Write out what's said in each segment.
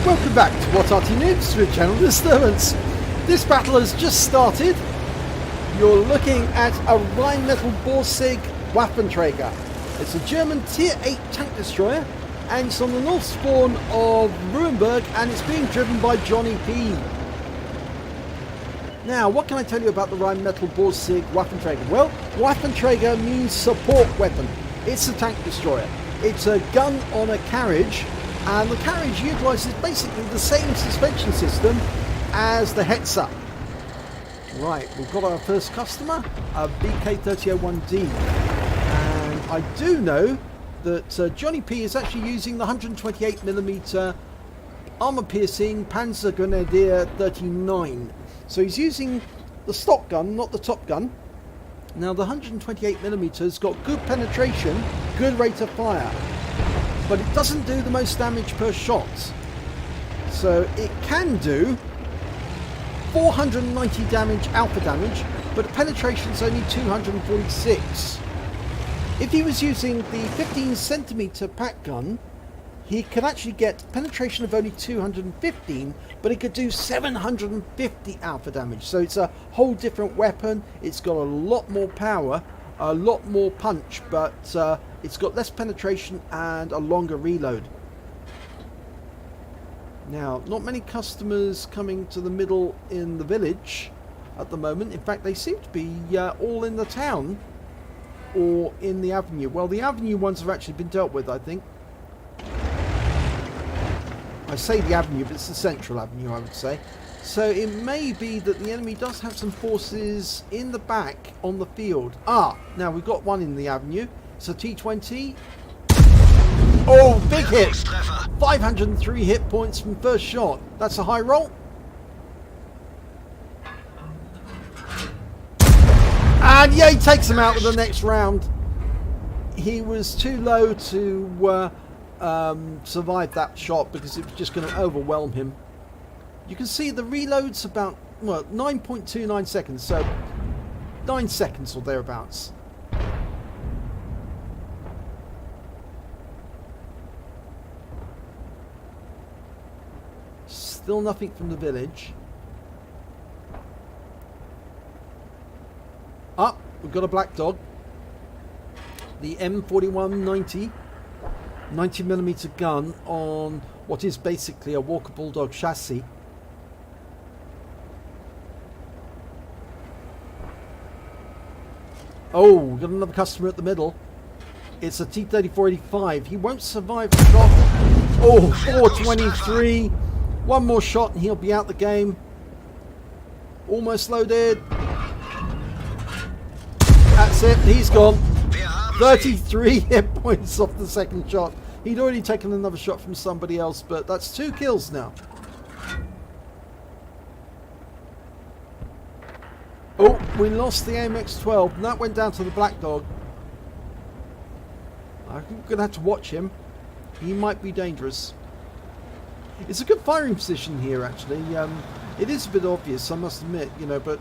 Welcome back to What Arty Noobs with Channel Disturbance. This battle has just started. You're looking at a Rhm Borsig Waffenträger. It's a German Tier 8 tank destroyer, and it's on the north spawn of Ruinberg, and it's being driven by JohnnieP. Now, what can I tell you about the Rhm Borsig Waffenträger? Well, Waffenträger means support weapon. It's a tank destroyer. It's a gun on a carriage, and the carriage utilises basically the same suspension system as the Hetzer. Right, we've got our first customer, a BK3001D, and I do know that JohnnieP is actually using the 128mm armour-piercing Panzer Grenadier 39. So he's using the stock gun, not the top gun. Now the 128mm's got good penetration, good rate of fire, but it doesn't do the most damage per shot. So it can do 490 damage, alpha damage, but the penetration's only 246. If he was using the 15cm pack gun, he could actually get penetration of only 215, but it could do 750 alpha damage. So it's a whole different weapon. It's got a lot more power, a lot more punch, but it's got less penetration and a longer reload. Now, not many customers coming to the middle in the village at the moment. In fact, they seem to be all in the town or in the avenue. Well, the avenue ones have actually been dealt with, I think. I say the avenue, but it's the central avenue, I would say. So it may be that the enemy does have some forces in the back on the field. Ah, now we've got one in the avenue. It's a T20. Oh, big hit! 503 hit points from first shot. That's a high roll. And yeah, he takes him out with the next round. He was too low to survive that shot because it was just going to overwhelm him. You can see the reload's about, well, 9.29 seconds, so 9 seconds or thereabouts. Still nothing from the village. Ah, we've got a black dog. The M4190 90mm gun on what is basically a Walker Bulldog chassis. Oh, we've got another customer at the middle. It's a T-3485. He won't survive the shot. Oh, 423. One more shot and he'll be out the game. Almost loaded. That's it. He's gone. 33 hit points off the second shot. He'd already taken another shot from somebody else, but that's 2 kills now. Oh, we lost the AMX-12, and that went down to the black dog. I'm going to have to watch him. He might be dangerous. It's a good firing position here, actually. It is a bit obvious, I must admit, you know, but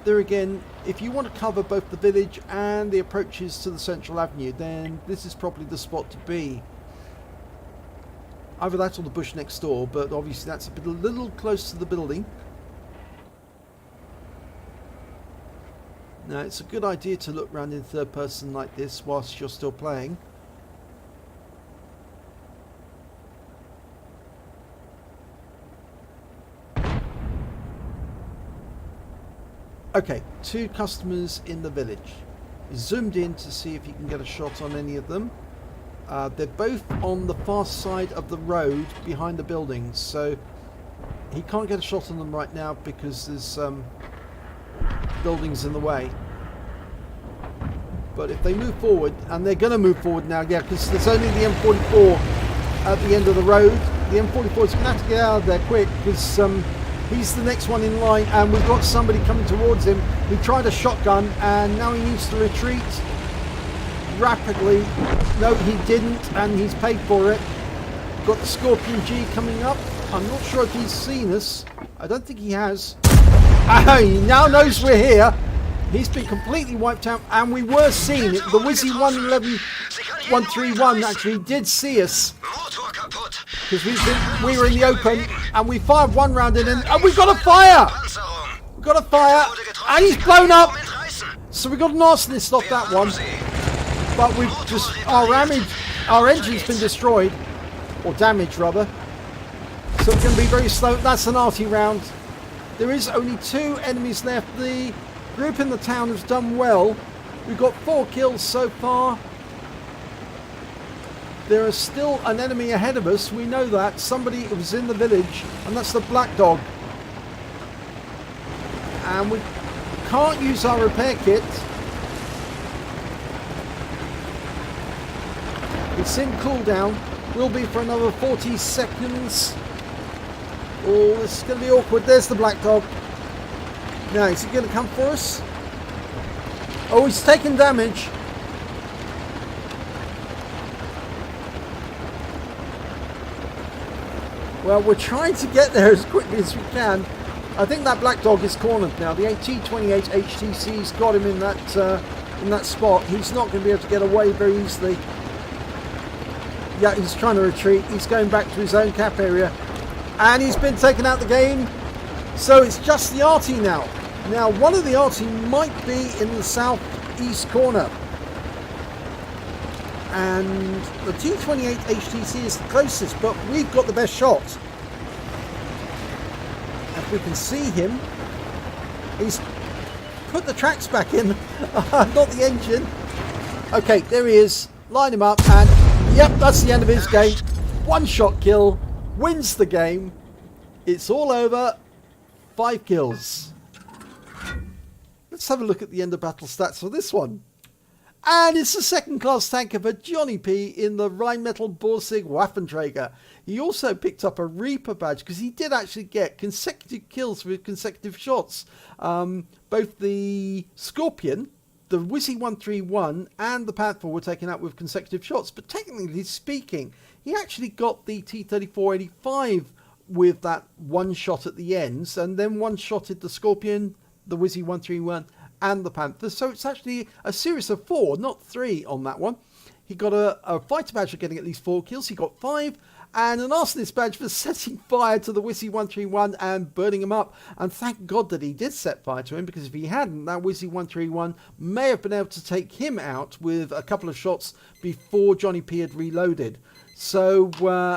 there again, if you want to cover both the village and the approaches to the central avenue, then this is probably the spot to be. Either that or the bush next door, but obviously that's a little close to the building. Now, it's a good idea to look around in third person like this whilst you're still playing. Okay, 2 customers in the village. He's zoomed in to see if he can get a shot on any of them. They're both on the far side of the road behind the buildings, so he can't get a shot on them right now because there's buildings in the way. But if they move forward, and they're going to move forward now, yeah, because there's only the M44 at the end of the road. The M44 is going to have to get out of there quick because he's the next one in line, and we've got somebody coming towards him. He tried a shotgun, and now he needs to retreat rapidly. No, he didn't, and he's paid for it. Got the Scorpion G coming up. I'm not sure if he's seen us. I don't think he has. He now knows we're here. He's been completely wiped out, and we were seen. The Wizzy 111 131 actually did see us. because we were in the open and we fired one round in and we got a fire! We got a fire and he's blown up! So we got an arsonist off that one. But we've just, our engine's been destroyed. Or damaged rather. So it's going to be very slow. That's an Arty round. There is only 2 enemies left. The group in the town has done well. We've got 4 kills so far. There is still an enemy ahead of us. We know that. Somebody was in the village. And that's the black dog. And we can't use our repair kit. It's in cooldown. Will be for another 40 seconds. Oh, this is going to be awkward. There's the black dog. Now, is he going to come for us? Oh, he's taken damage. Well, we're trying to get there as quickly as we can. I think that black dog is cornered now. The T28 HTC's got him in that spot. He's not going to be able to get away very easily. Yeah, he's trying to retreat. He's going back to his own cap area. And he's been taken out the game. So it's just the Arty now. Now, one of the Arty might be in the southeast corner. And the T28 HTC is the closest, but we've got the best shot. If we can see him, he's put the tracks back in, not the engine. Okay, there he is. Line him up and... Yep, that's the end of his game. 1-shot kill. Wins the game. It's all over. 5 kills. Let's have a look at the end of battle stats for this one. And it's a second-class tanker for JohnnieP in the Rhm Borsig Waffenträger. He also picked up a Reaper badge because he did actually get consecutive kills with consecutive shots. Both the Scorpion, the Wizzy 131 and the Panther were taken out with consecutive shots, but technically speaking, he actually got the T-3485 with that one shot at the ends, and then one-shotted the Scorpion, the Wizzy 131 and the Panther. So it's actually a series of 4, not 3 on that one. He got a fighter badge for getting at least 4 kills. He got 5. And an arsonist badge for setting fire to the Wizzy 131 and burning him up. And thank God that he did set fire to him, because if he hadn't, that Wizzy 131 may have been able to take him out with a couple of shots before JohnnieP had reloaded. So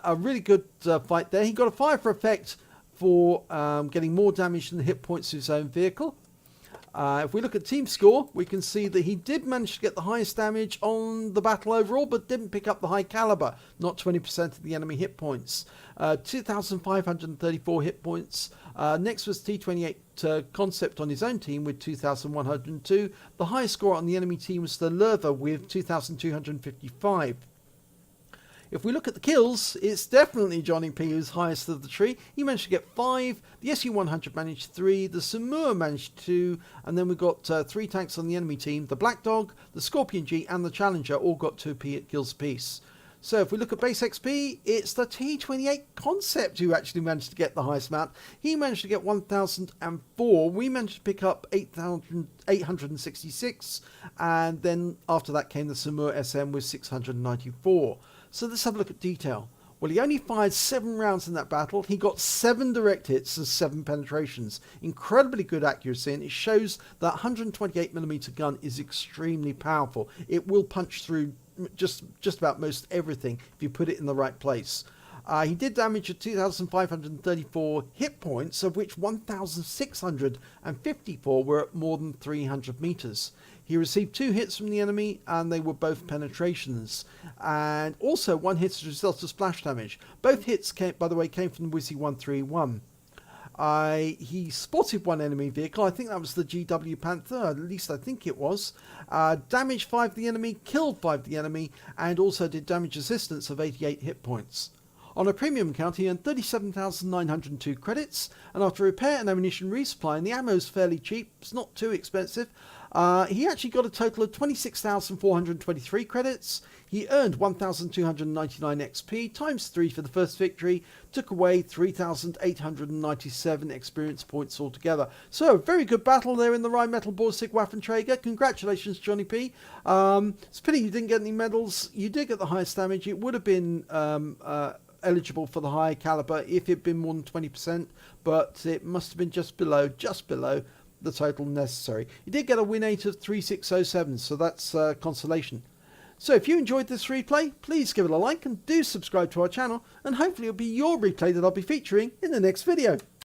a really good fight there. He got a fire for effect for getting more damage than hit points to his own vehicle. If we look at team score, we can see that he did manage to get the highest damage on the battle overall, but didn't pick up the high caliber, not 20% of the enemy hit points. 2,534 hit points. Next was T28 Concept on his own team with 2,102. The highest score on the enemy team was the Lerva with 2,255. If we look at the kills, it's definitely JohnnieP who's highest of the tree. He managed to get 5, the SU-100 managed 3, the Samur managed 2, and then we've got 3 tanks on the enemy team. The Black Dog, the Scorpion G and the Challenger all got 2 kills apiece. So if we look at base XP, it's the T28 Concept who actually managed to get the highest amount. He managed to get 1,004. We managed to pick up 866, and then after that came the Samur SM with 694. So let's have a look at detail. Well, he only fired 7 rounds in that battle. He got 7 direct hits and 7 penetrations. Incredibly good accuracy, and it shows that 128mm gun is extremely powerful. It will punch through just about most everything if you put it in the right place. He did damage at 2,534 hit points, of which 1,654 were at more than 300 meters. He received 2 hits from the enemy, and they were both penetrations. And also 1 hit as a result of splash damage. Both hits, by the way, came from the Wizzy 131. He spotted 1 enemy vehicle. I think that was the GW Panther, at least I think it was. Damaged 5 of the enemy, killed 5 of the enemy, and also did damage assistance of 88 hit points. On a premium count, he earned 37,902 credits, and after repair and ammunition resupply, and the ammo's fairly cheap, it's not too expensive, he actually got a total of 26,423 credits. He earned 1,299 XP, times 3 for the first victory, took away 3,897 experience points altogether. So, a very good battle there in the Rhm Borsig Waffenträger. Congratulations, JohnnieP. It's a pity you didn't get any medals. You did get the highest damage. It would have been eligible for the high caliber if it had been more than 20%, but it must have been just below the total necessary. You did get a win rate of 3607, so that's consolation. So if you enjoyed this replay, please give it a like and do subscribe to our channel, and hopefully it'll be your replay that I'll be featuring in the next video.